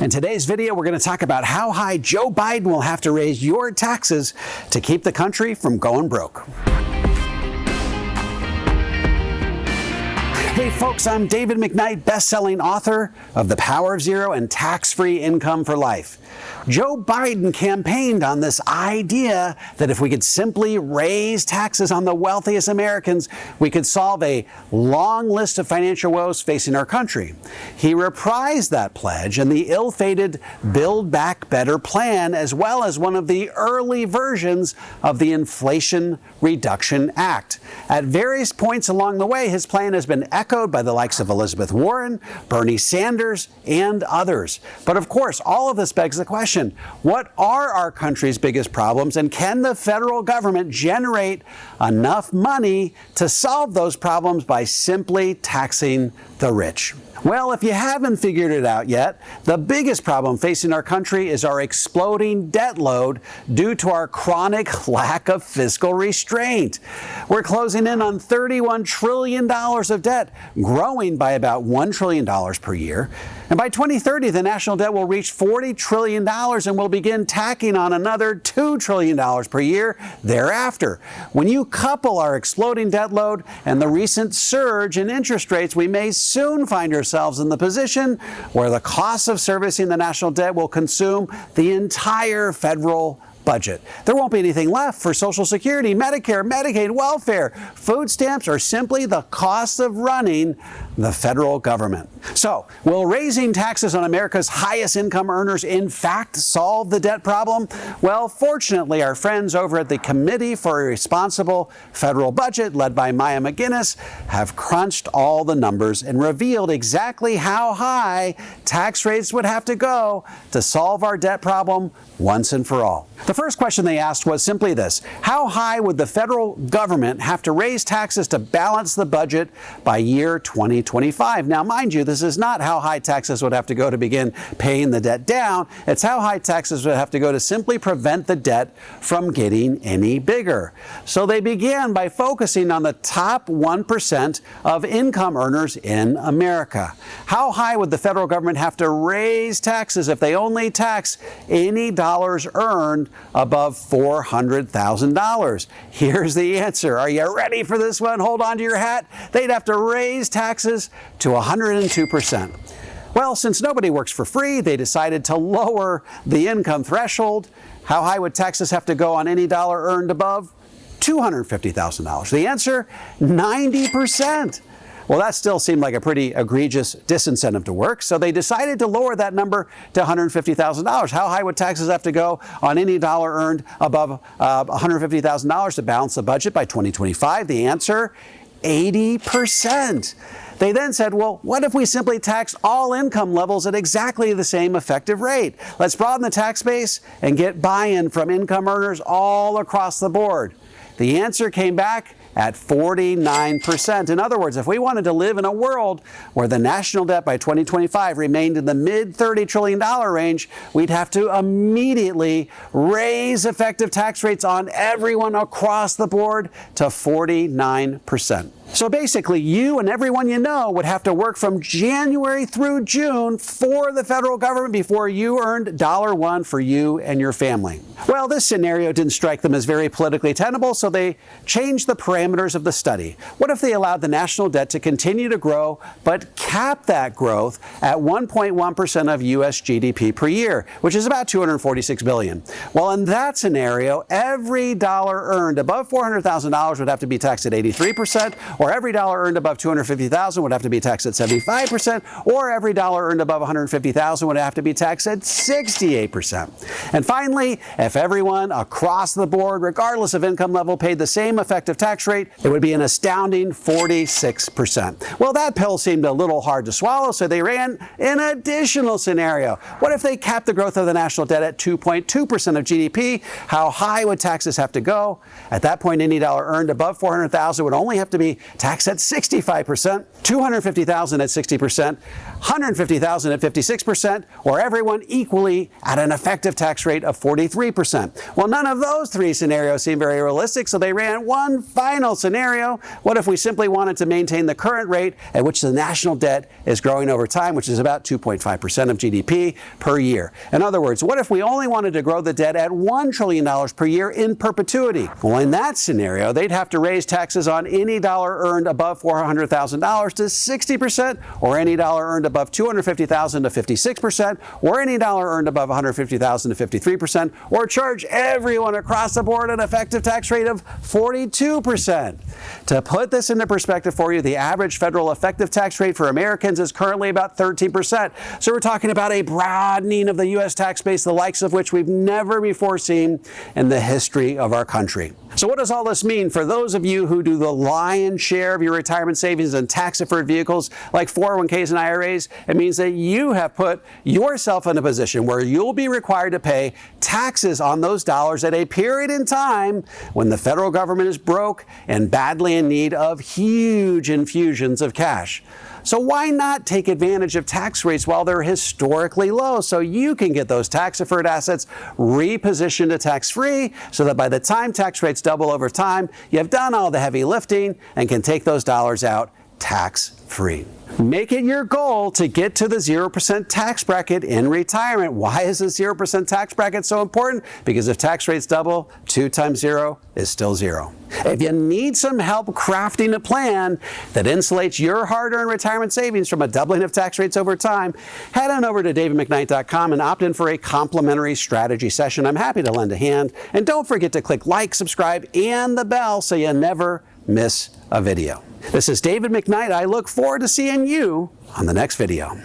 In today's video, we're going to talk about how high Joe Biden will have to raise your taxes to keep the country from going broke. Hey folks, I'm David McKnight, best-selling author of The Power of Zero and Tax-Free Income for Life. Joe Biden campaigned on this idea that if we could simply raise taxes on the wealthiest Americans, we could solve a long list of financial woes facing our country. He reprised that pledge in the ill-fated Build Back Better plan, as well as one of the early versions of the Inflation Reduction Act. At various points along the way, his plan has been echoed by the likes of Elizabeth Warren, Bernie Sanders, and others. But of course, all of this begs the question, what are our country's biggest problems, and can the federal government generate enough money to solve those problems by simply taxing the rich? Well, if you haven't figured it out yet, the biggest problem facing our country is our exploding debt load due to our chronic lack of fiscal restraint. We're closing in on $31 trillion of debt, growing by about $1 trillion per year. And by 2030, the national debt will reach $40 trillion and will begin tacking on another $2 trillion per year thereafter. When you couple our exploding debt load and the recent surge in interest rates, we may soon find ourselves in the position where the cost of servicing the national debt will consume the entire federal budget. There won't be anything left for Social Security, Medicare, Medicaid, welfare, food stamps, or simply the cost of running the federal government. So, will raising taxes on America's highest income earners in fact solve the debt problem? Well, fortunately, our friends over at the Committee for a Responsible Federal Budget, led by Maya McGinnis, have crunched all the numbers and revealed exactly how high tax rates would have to go to solve our debt problem once and for all. The first question they asked was simply this: how high would the federal government have to raise taxes to balance the budget by year 2025? Now, mind you, this is not how high taxes would have to go to begin paying the debt down. It's how high taxes would have to go to simply prevent the debt from getting any bigger. So they began by focusing on the top 1% of income earners in America. How high would the federal government have to raise taxes if they only tax any dollars earned above $400,000? Here's the answer. Are you ready for this one? Hold on to your hat. They'd have to raise taxes to 102%. Well, since nobody works for free, they decided to lower the income threshold. How high would taxes have to go on any dollar earned above $250,000? The answer, 90%. Well, that still seemed like a pretty egregious disincentive to work, so they decided to lower that number to $150,000. How high would taxes have to go on any dollar earned above $150,000 to balance the budget by 2025? The answer, 80%. They then said, well, what if we simply tax all income levels at exactly the same effective rate? Let's broaden the tax base and get buy-in from income earners all across the board. The answer came back at 49%. In other words, if we wanted to live in a world where the national debt by 2025 remained in the mid-$30 trillion range, we'd have to immediately raise effective tax rates on everyone across the board to 49%. So basically, you and everyone you know would have to work from January through June for the federal government before you earned $1 for you and your family. Well, this scenario didn't strike them as very politically tenable, so they changed the parameters of the study. What if they allowed the national debt to continue to grow, but cap that growth at 1.1% of U.S. GDP per year, which is about $246 billion? Well, in that scenario, every dollar earned above $400,000 would have to be taxed at 83%, or every dollar earned above $250,000 would have to be taxed at 75%, or every dollar earned above $150,000 would have to be taxed at 68%. And finally, if everyone across the board, regardless of income level, paid the same effective tax rate, it would be an astounding 46%. Well, that pill seemed a little hard to swallow, so they ran an additional scenario. What if they capped the growth of the national debt at 2.2% of GDP? How high would taxes have to go? At that point, any dollar earned above $400,000 would only have to be taxed at 65%, $250,000 at 60%, $150,000 at 56%, or everyone equally at an effective tax rate of 43%. Well, none of those three scenarios seem very realistic, so they ran one final scenario. What if we simply wanted to maintain the current rate at which the national debt is growing over time, which is about 2.5% of GDP per year? In other words, what if we only wanted to grow the debt at $1 trillion per year in perpetuity? Well, in that scenario, they'd have to raise taxes on any dollar earned above $400,000 to 60%, or any dollar earned above $250,000 to 56%, or any dollar earned above $150,000 to 53%, or charge everyone across the board an effective tax rate of 42%. To put this into perspective for you, the average federal effective tax rate for Americans is currently about 13%. So we're talking about a broadening of the U.S. tax base, the likes of which we've never before seen in the history of our country. So what does all this mean for those of you who do the lion's share of your retirement savings in tax-deferred vehicles like 401ks and IRAs? It means that you have put yourself in a position where you'll be required to pay taxes on those dollars at a period in time when the federal government is broke and badly in need of huge infusions of cash. So why not take advantage of tax rates while they're historically low so you can get those tax-deferred assets repositioned to tax-free, so that by the time tax rates double over time, you have done all the heavy lifting and can take those dollars out tax-free. Make it your goal to get to the 0% tax bracket in retirement. Why is the 0% tax bracket so important? Because if tax rates double, 2 times 0 is still 0. If you need some help crafting a plan that insulates your hard-earned retirement savings from a doubling of tax rates over time, head on over to davidmcknight.com and opt in for a complimentary strategy session. I'm happy to lend a hand. And don't forget to click like, subscribe, and the bell so you never miss a video. This is David McKnight. I look forward to seeing you on the next video.